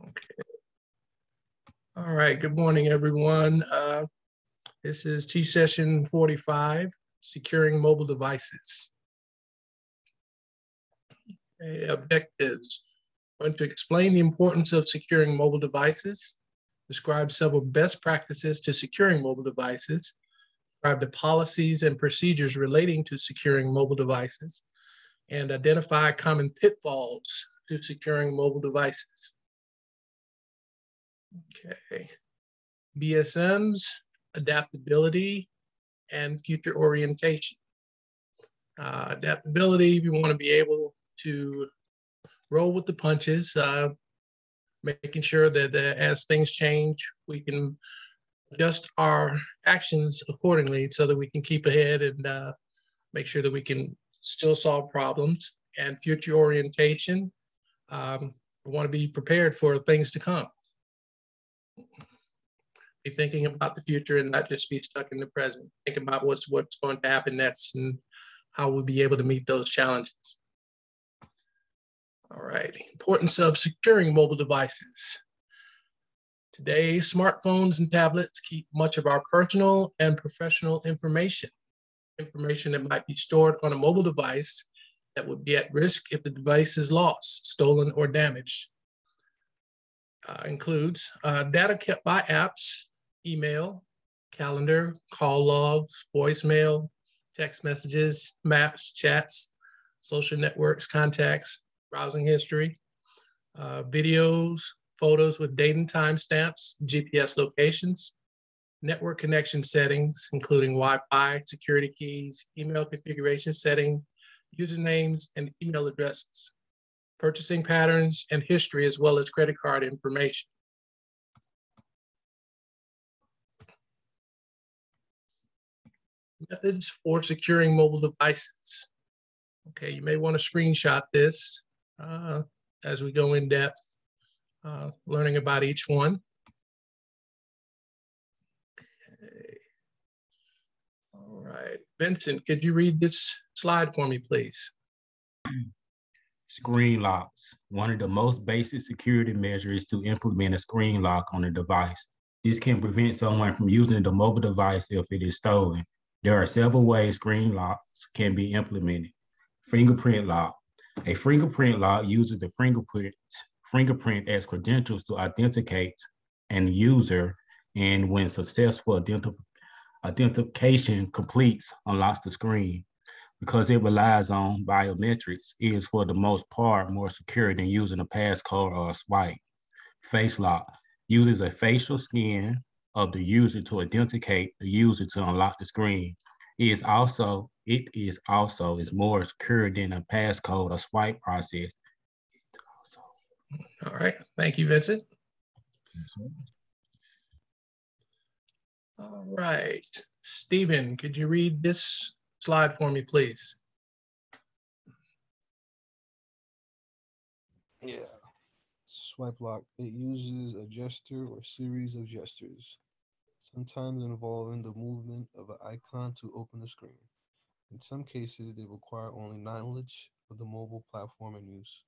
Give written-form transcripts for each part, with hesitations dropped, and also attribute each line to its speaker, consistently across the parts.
Speaker 1: Okay. All right, good morning, everyone. This is T-Session 45, Securing Mobile Devices. Okay, objectives. I'm going to explain the importance of securing mobile devices, describe several best practices to securing mobile devices, describe the policies and procedures relating to securing mobile devices, and identify common pitfalls to securing mobile devices. Okay. BSM's adaptability and future orientation. Adaptability, we want to be able to roll with the punches, making sure that as things change, we can adjust our actions accordingly so that we can keep ahead and make sure that we can still solve problems. And future orientation, we want to be prepared for things to come. Be thinking about the future and not just be stuck in the present. Think about what's going to happen next and how we'll be able to meet those challenges. All right, importance of securing mobile devices. Today, smartphones and tablets keep much of our personal and professional information that might be stored on a mobile device that would be at risk if the device is lost, stolen, or damaged. Includes data kept by apps, email, calendar, call logs, voicemail, text messages, maps, chats, social networks, contacts, browsing history, videos, photos with date and time stamps, GPS locations, network connection settings, including Wi-Fi, security keys, email configuration setting, usernames, and email addresses, purchasing patterns and history, as well as credit card information. Methods for securing mobile devices. Okay, you may want to screenshot this as we go in depth, learning about each one. Okay. All right, Vincent, could you read this slide for me, please?
Speaker 2: Screen locks. One of the most basic security measures is to implement a screen lock on a device. This can prevent someone from using the mobile device if it is stolen. There are several ways screen locks can be implemented. Fingerprint lock. A fingerprint lock uses the fingerprint as credentials to authenticate an user, and when successful authentication completes, unlocks the screen. Because it relies on biometrics, it is for the most part more secure than using a passcode or a swipe. Face lock uses a facial scan of the user to authenticate the user to unlock the screen. It is also more secure than a passcode or swipe process.
Speaker 1: All right, thank you, Vincent. All right, Stephen, could you read this slide for me, please?
Speaker 3: Yeah. Swipe lock. It uses a gesture or series of gestures, sometimes involving the movement of an icon to open the screen. In some cases, they require only knowledge of the mobile platform in use.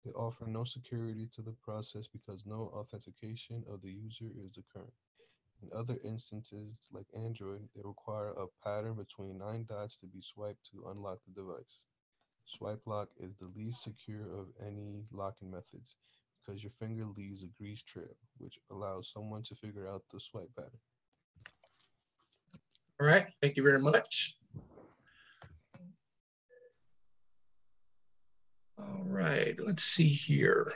Speaker 3: They offer no security to the process because no authentication of the user is occurring. In other instances, like Android, they require a pattern between 9 dots to be swiped to unlock the device. Swipe lock is the least secure of any locking methods because your finger leaves a grease trail, which allows someone to figure out the swipe pattern.
Speaker 1: All right, thank you very much. All right, let's see here.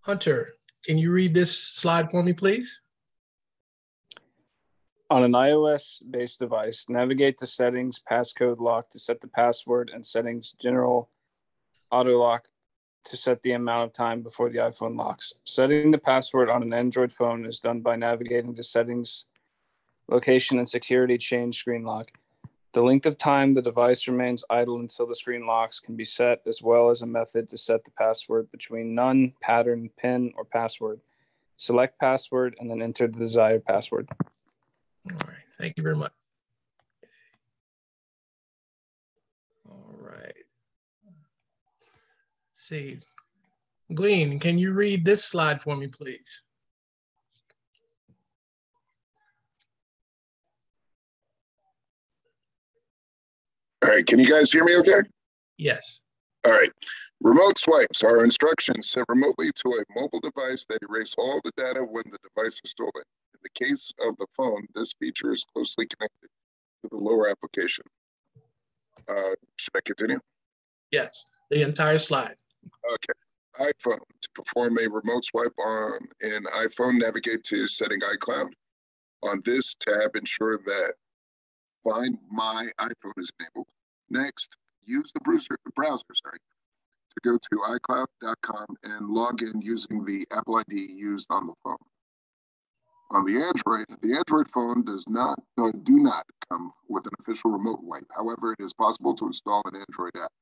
Speaker 1: Hunter, can you read this slide for me, please?
Speaker 4: On an iOS-based device, navigate to Settings, Passcode Lock to set the password, and Settings General Auto Lock to set the amount of time before the iPhone locks. Setting the password on an Android phone is done by navigating to Settings, Location, and Security Change Screen Lock. The length of time the device remains idle until the screen locks can be set, as well as a method to set the password between none, pattern, pin, or password. Select password and then enter the desired password.
Speaker 1: All right, thank you very much. All right. Let's see. Glenn, can you read this slide for me, please?
Speaker 5: All right, can you guys hear me okay?
Speaker 1: Yes.
Speaker 5: All right. Remote swipes are instructions sent remotely to a mobile device that erase all the data when the device is stolen. In the case of the phone, this feature is closely connected to the lower application. Should I continue?
Speaker 1: Yes, the entire slide.
Speaker 5: Okay. iPhone. To perform a remote swipe on an iPhone, navigate to Setting iCloud. On this tab, ensure that Find My iPhone is enabled. Next, use the browser to go to iCloud.com and log in using the Apple ID used on the phone. On the Android phone do not come with an official remote wipe. However, it is possible to install an Android app.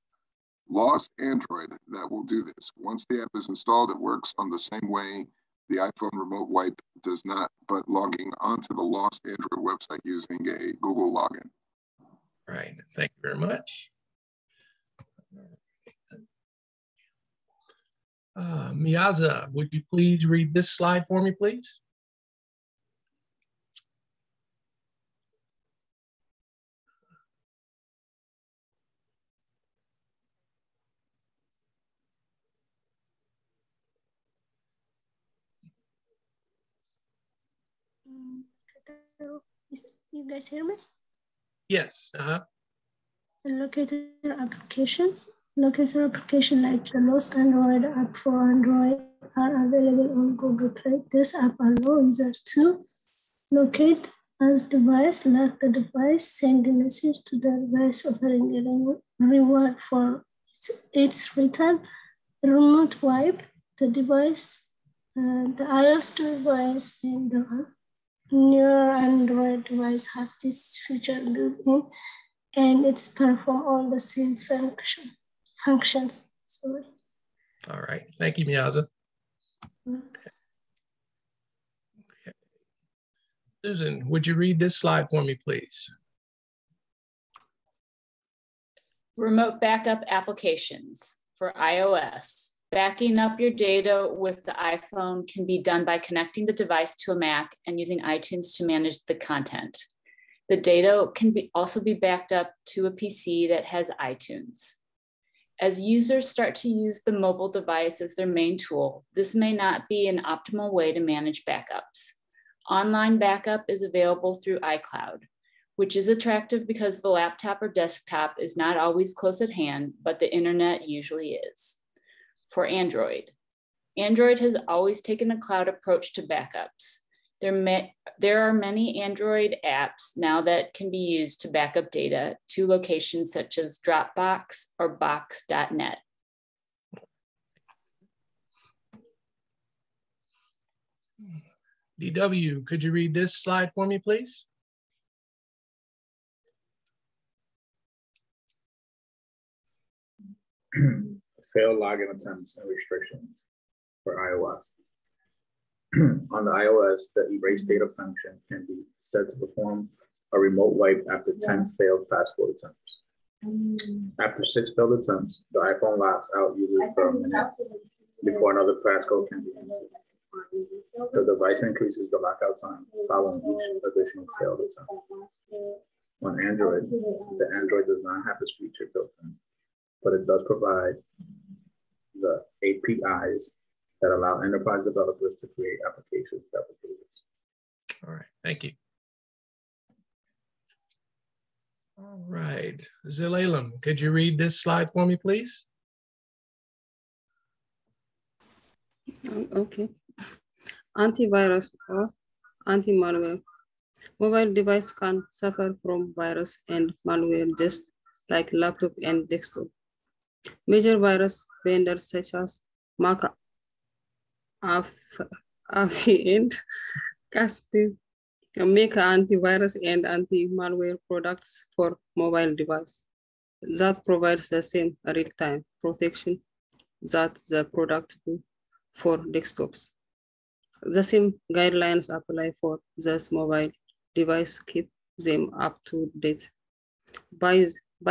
Speaker 5: Lost Android that will do this. Once the app is installed, it works on the same way the iPhone remote wipe does not, but logging onto the Lost Android website using a Google login.
Speaker 1: All right, thank you very much. Miyaza, would you please read this slide for me, please?
Speaker 6: You guys hear me?
Speaker 1: Yes.
Speaker 6: Locator applications. Locator application like the Lost Android app for Android are available on Google Play. This app allows users to locate as device, lock the device, send a message to the device, offering a reward for its return, remote wipe the device, the iOS device, and the newer Android device have this feature built in, and it's perform all the same functions. Sorry.
Speaker 1: All right. Thank you, Miyaza. Okay. Susan, would you read this slide for me, please?
Speaker 7: Remote backup applications for iOS. Backing up your data with the iPhone can be done by connecting the device to a Mac and using iTunes to manage the content. The data can also be backed up to a PC that has iTunes. As users start to use the mobile device as their main tool, this may not be an optimal way to manage backups. Online backup is available through iCloud, which is attractive because the laptop or desktop is not always close at hand, but the internet usually is. For Android has always taken a cloud approach to backups. There are many Android apps now that can be used to back up data to locations such as Dropbox or Box.net.
Speaker 1: DW, could you read this slide for me, please?
Speaker 8: Failed login attempts and restrictions for iOS. On the iOS, the erase data function can be set to perform a remote wipe after 10 failed passcode attempts. After 6 failed attempts, the iPhone locks out users for a minute before another passcode can be entered. The device increases the lockout time following each additional failed attempt. On Android, the Android does not have this feature built in, but it does provide the APIs that allow enterprise developers to create applications with applicators.
Speaker 1: All right, thank you. All right, Zilalam, could you read this slide for me, please?
Speaker 9: Okay. Antivirus or anti-malware. Mobile device can suffer from virus and malware just like laptop and desktop. Major virus vendors such as McAfee and Kaspersky make antivirus and anti-malware products for mobile device that provides the same real-time protection that the product do for desktops. The same guidelines apply for this mobile device, keep them up to date. By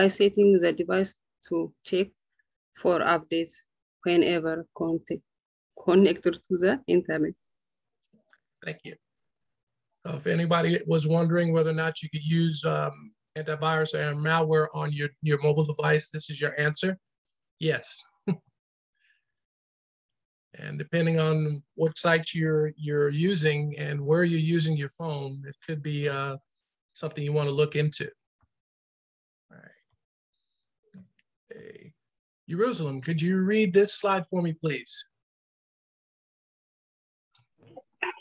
Speaker 9: setting the device to check for updates whenever connected to the internet.
Speaker 1: Thank you. If anybody was wondering whether or not you could use antivirus and malware on your mobile device, this is your answer. Yes. And depending on what site you're using and where you're using your phone, it could be something you want to look into. All right. Okay. Jerusalem, could you read this slide for me, please?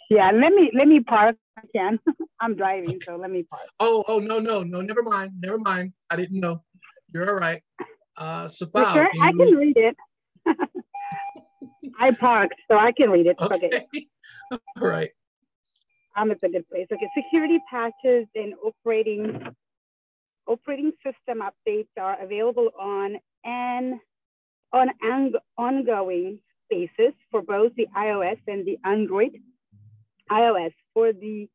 Speaker 10: Yeah, let me park again. I'm driving, so let me park.
Speaker 1: Oh, no, never mind. I didn't know. You're all right. Safal,
Speaker 10: sure? I can read it. I parked, so I can read it. Okay.
Speaker 1: All right.
Speaker 10: It's a good place. Okay, security patches and operating system updates are available on an ongoing basis for both the iOS and the Android. iOS, for the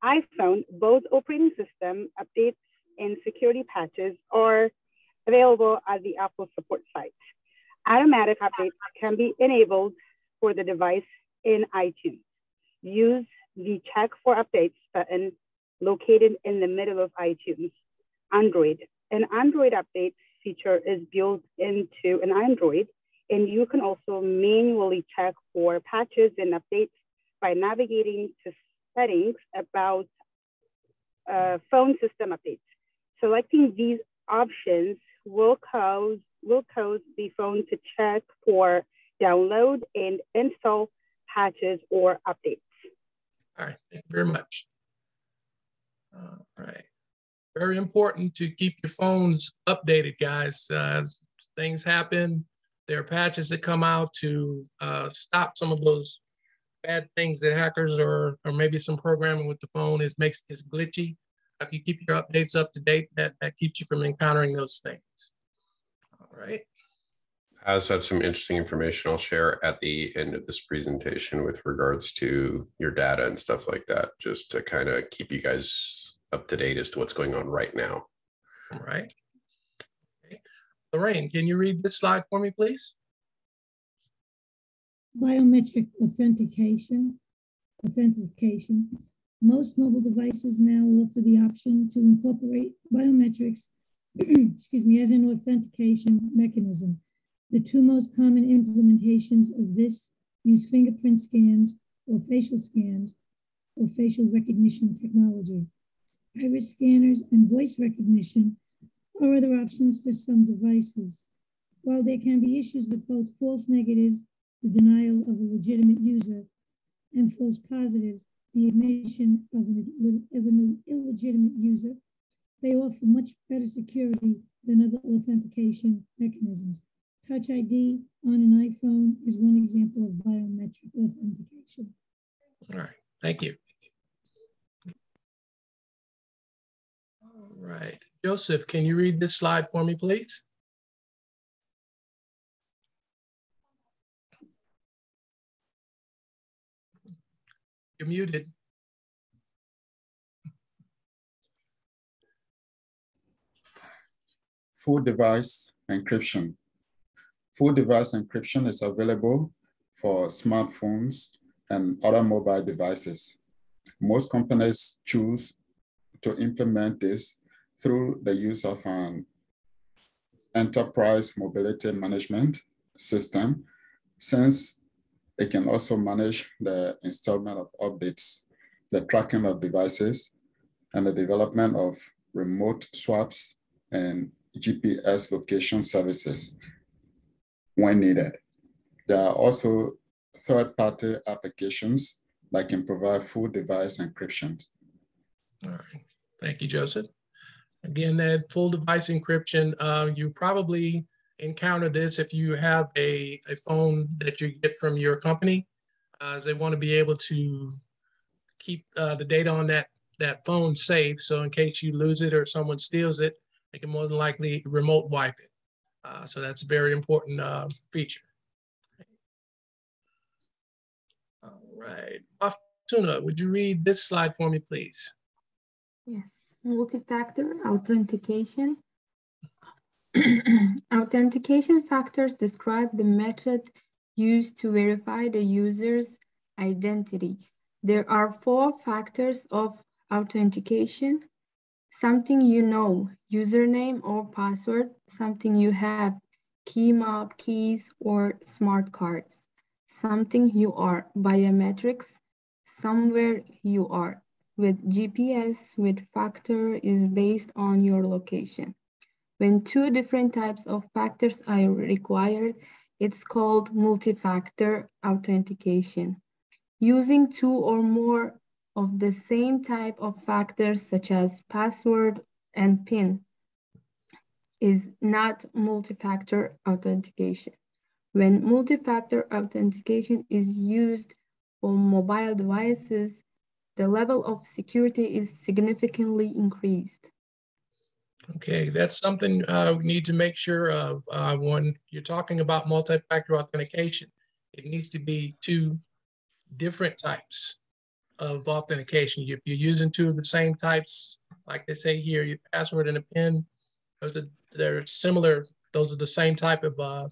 Speaker 10: iPhone, both operating system updates and security patches are available at the Apple support site. Automatic updates can be enabled for the device in iTunes. Use the Check for Updates button located in the middle of iTunes. Android. An Android update feature is built into an Android, and you can also manually check for patches and updates by navigating to settings about phone system updates. Selecting these options will cause the phone to check for download and install patches or updates.
Speaker 1: All right, thank you very much. All right, very important to keep your phones updated, guys. Things happen. There are patches that come out to stop some of those bad things that hackers or maybe some programming with the phone makes it glitchy. If you keep your updates up to date, that keeps you from encountering those things. All right.
Speaker 11: I also have some interesting information I'll share at the end of this presentation with regards to your data and stuff like that, just to kind of keep you guys up to date as to what's going on right now.
Speaker 1: All right. Okay. Lorraine, can you read this slide for me, please?
Speaker 12: Biometric authentication. Most mobile devices now offer the option to incorporate biometrics excuse me, as an authentication mechanism. The two most common implementations of this use fingerprint scans or facial scans or facial recognition technology. Iris scanners and voice recognition are other options for some devices. While there can be issues with both false negatives, the denial of a legitimate user, and false positives, the admission of an illegitimate user, they offer much better security than other authentication mechanisms. Touch ID on an iPhone is one example of biometric authentication.
Speaker 1: All right, thank you. All right, Joseph, can you read this slide for me, please? You're muted.
Speaker 13: Full device encryption. Full device encryption is available for smartphones and other mobile devices. Most companies choose to implement this through the use of an enterprise mobility management system, since it can also manage the installation of updates, the tracking of devices, and the development of remote swaps and GPS location services when needed. There are also third-party applications that can provide full device encryption.
Speaker 1: All right, thank you, Joseph. Again, that full device encryption, you probably encounter this if you have a phone that you get from your company. They want to be able to keep the data on that phone safe. So in case you lose it or someone steals it, they can more than likely remote wipe it. So that's a very important feature. All right, Aftuna, would you read this slide for me, please?
Speaker 14: Yes, multi-factor authentication. Authentication factors describe the method used to verify the user's identity. There are 4 factors of authentication: something you know, username or password; something you have, key mob, keys, or smart cards; something you are, biometrics; somewhere you are. With GPS, with factor is based on your location. When 2 different types of factors are required, it's called multi-factor authentication. Using 2 or more of the same type of factors, such as password and PIN, is not multi-factor authentication. When multi-factor authentication is used for mobile devices, the level of security is significantly increased.
Speaker 1: Okay, that's something we need to make sure of when you're talking about multi-factor authentication. It needs to be 2 different types of authentication. If you're using 2 of the same types, like they say here, your password and a PIN, they're similar. Those are the same type of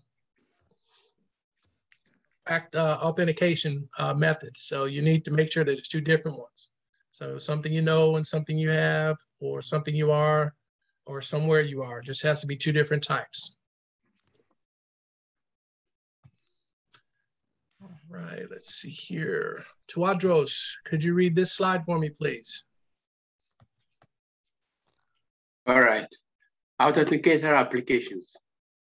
Speaker 1: authentication methods. So you need to make sure that it's 2 different ones. So something you know and something you have, or something you are, or somewhere you are. Just has to be 2 different types. All right, let's see here. Tuadros, could you read this slide for me, please?
Speaker 15: All right. Authenticator applications.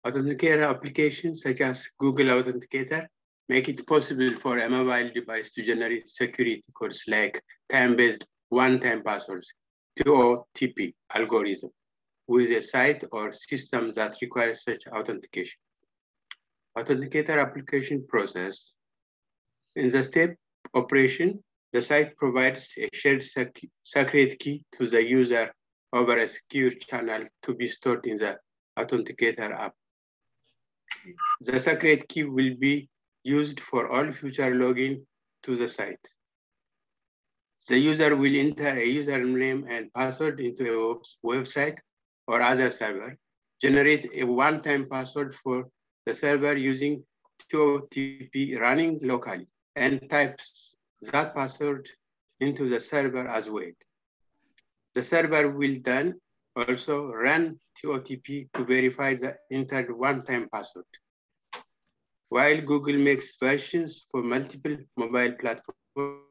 Speaker 15: Authenticator applications such as Google Authenticator make it possible for a mobile device to generate security codes like time-based one-time passwords, TOTP algorithm, with a site or system that requires such authentication. Authenticator application process. In the step operation, the site provides a shared secret key to the user over a secure channel to be stored in the Authenticator app. The secret key will be used for all future login to the site. The user will enter a username and password into a website or other server, generate a one-time password for the server using TOTP running locally, and types that password into the server as well. The server will then also run TOTP to verify the entered one-time password. While Google makes versions for multiple mobile platforms,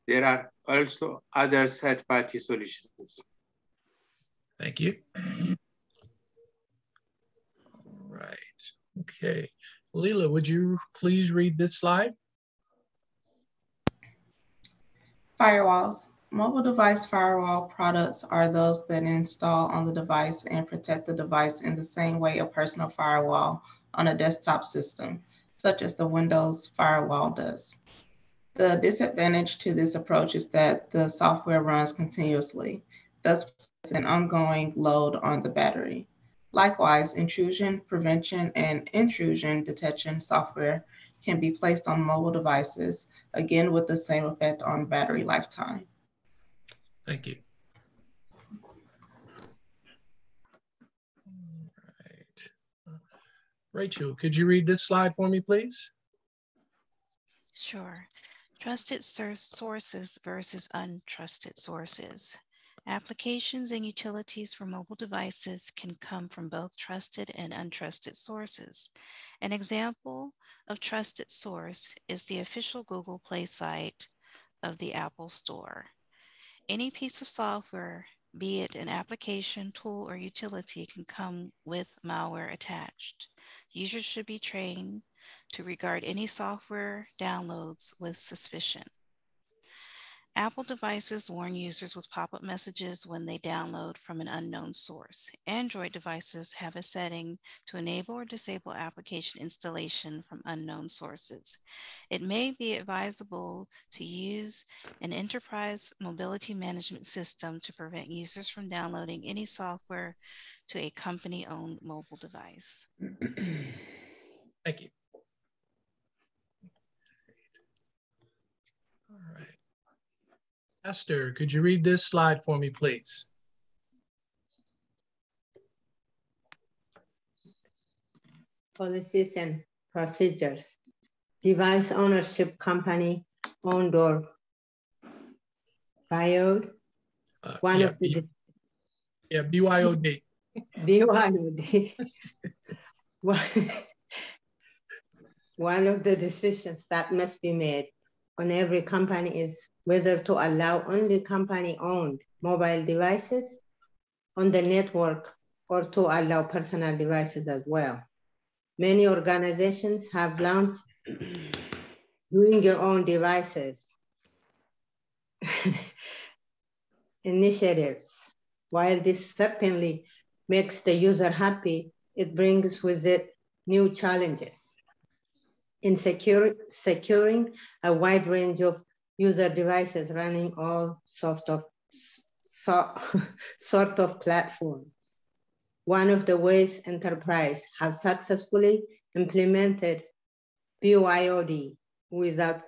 Speaker 15: there are also other third-party solutions.
Speaker 1: Thank you. All right, okay. Leela, would you please read this slide?
Speaker 16: Firewalls. Mobile device firewall products are those that install on the device and protect the device in the same way a personal firewall on a desktop system, such as the Windows firewall does. The disadvantage to this approach is that the software runs continuously, thus puts an ongoing load on the battery. Likewise, intrusion prevention and intrusion detection software can be placed on mobile devices, again with the same effect on battery lifetime.
Speaker 1: Thank you. All right. Rachel, could you read this slide for me, please?
Speaker 17: Sure. Trusted sources versus untrusted sources. Applications and utilities for mobile devices can come from both trusted and untrusted sources. An example of trusted source is the official Google Play site of the Apple Store. Any piece of software, be it an application, tool, or utility, can come with malware attached. Users should be trained to regard any software downloads with suspicion. Apple devices warn users with pop-up messages when they download from an unknown source. Android devices have a setting to enable or disable application installation from unknown sources. It may be advisable to use an enterprise mobility management system to prevent users from downloading any software to a company-owned mobile device.
Speaker 1: Thank you. All right. Esther, could you read this slide for me, please?
Speaker 18: policies and procedures. Device ownership company owned or BYOD.
Speaker 1: BYOD.
Speaker 18: BYOD. One of the decisions that must be made on every company is whether to allow only company-owned mobile devices on the network or to allow personal devices as well. Many organizations have launched doing your own devices initiatives. While this certainly makes the user happy, it brings with it new challenges in securing a wide range of user devices running all sort of platforms. One of the ways enterprise have successfully implemented BYOD without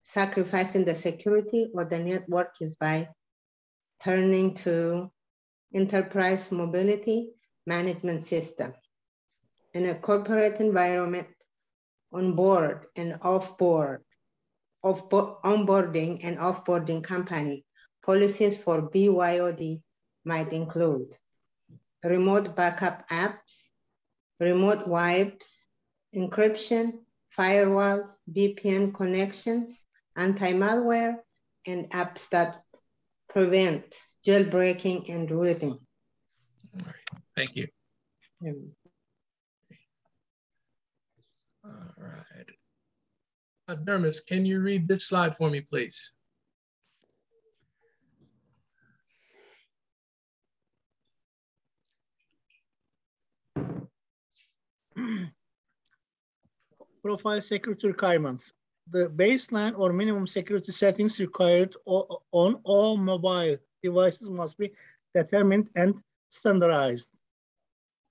Speaker 18: sacrificing the security or the network is by turning to enterprise mobility management system. In a corporate environment, onboarding and offboarding company policies for BYOD might include remote backup apps, remote wipes, encryption, firewall, VPN connections, anti-malware, and apps that prevent jailbreaking and rooting.
Speaker 1: All right. Thank you. All right. Dermis, can you read this slide for me, please?
Speaker 19: Profile security requirements. The baseline or minimum security settings required on all mobile devices must be determined and standardized.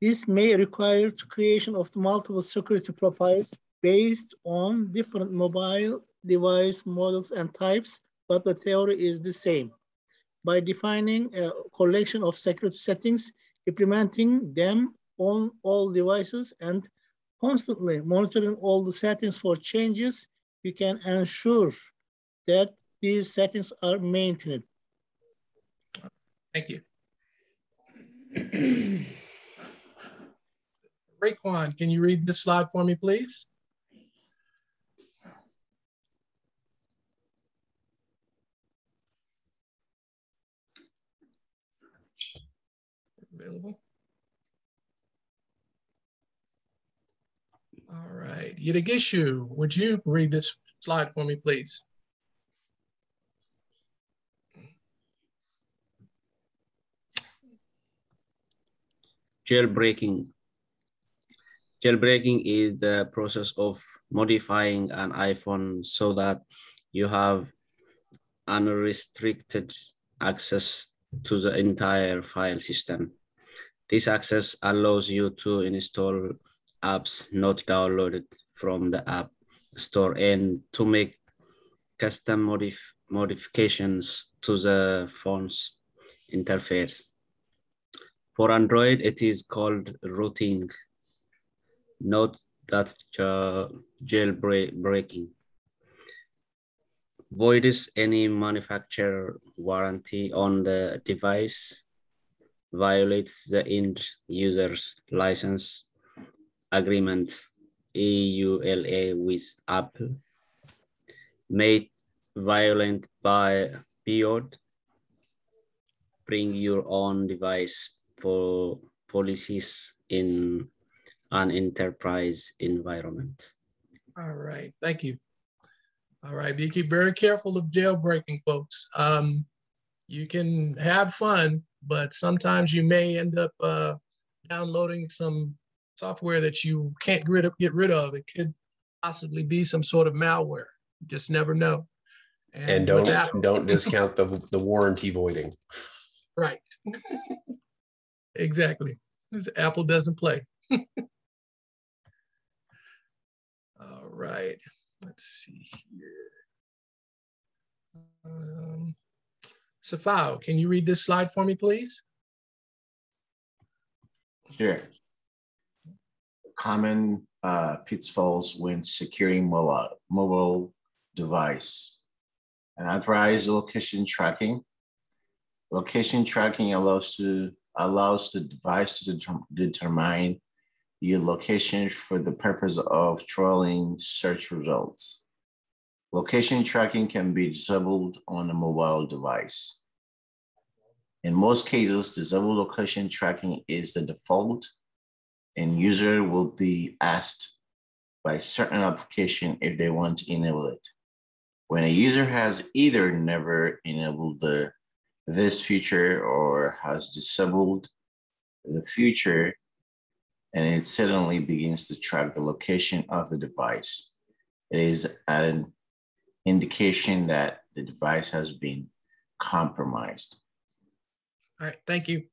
Speaker 19: This may require the creation of multiple security profiles based on different mobile device models and types, but the theory is the same. By defining a collection of security settings, implementing them on all devices, and constantly monitoring all the settings for changes, you can ensure that these settings are maintained.
Speaker 1: Thank you. Raekwon, can you read this slide for me, please? Available. All right, Yadagishu, would you read this slide for me, please?
Speaker 20: Jailbreaking. Jailbreaking is the process of modifying an iPhone so that you have unrestricted access to the entire file system. This access allows you to install apps not downloaded from the App Store and to make custom modifications to the phone's interface. For Android, it is called routing. Note that jailbreaking voids any manufacturer warranty on the device, violates the end user's license agreement, EULA with Apple, made violent by BYOD, bring your own device for policies in an enterprise environment.
Speaker 1: All right, thank you. All right, be very careful of jailbreaking, folks. You can have fun, but sometimes you may end up downloading some software that you can't get rid of. It could possibly be some sort of malware. You just never know.
Speaker 11: And don't discount the warranty voiding.
Speaker 1: Right. Exactly. Apple doesn't play. All right. Let's see here. Safao, can you read this slide for me, please?
Speaker 2: Sure.
Speaker 17: common pitfalls when securing mobile device. Unauthorized location tracking. Location tracking allows the device to determine your location for the purpose of trolling search results. Location tracking can be disabled on a mobile device. In most cases, disabled location tracking is the default, and user will be asked by certain application if they want to enable it. When a user has either never enabled this feature or has disabled the feature, and it suddenly begins to track the location of the device, it is an indication that the device has been compromised.
Speaker 1: All right, thank you.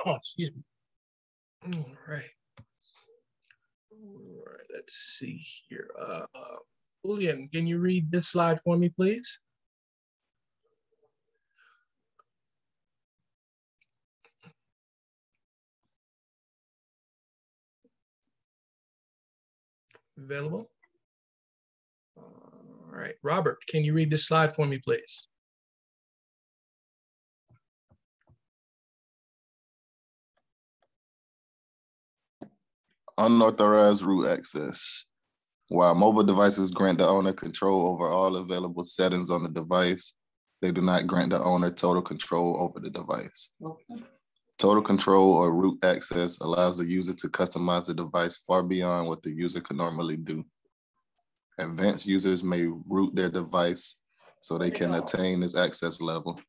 Speaker 1: Excuse me. All right. All right, let's see here. Julian, can you read this slide for me, please? Available? All right, Robert, can you read this slide for me, please?
Speaker 19: Unauthorized root access. While mobile devices grant the owner control over all available settings on the device, they do not grant the owner total control over the device. Okay. Total control or root access allows the user to customize the device far beyond what the user can normally do. Advanced users may root their device so they can attain this access level.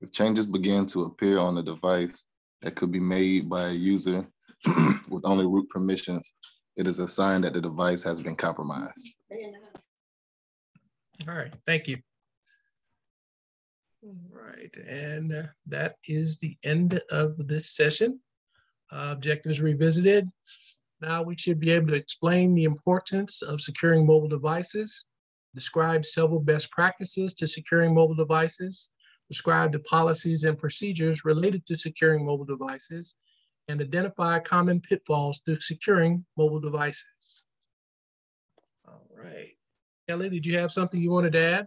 Speaker 19: If changes begin to appear on the device that could be made by a user with only root permissions, it is a sign that the device has been compromised.
Speaker 1: All right, thank you. All right, and that is the end of this session. Objectives revisited. Now we should be able to explain the importance of securing mobile devices, describe several best practices to securing mobile devices, describe the policies and procedures related to securing mobile devices, and identify common pitfalls to securing mobile devices. All right. Kelly, did you have something you wanted to add?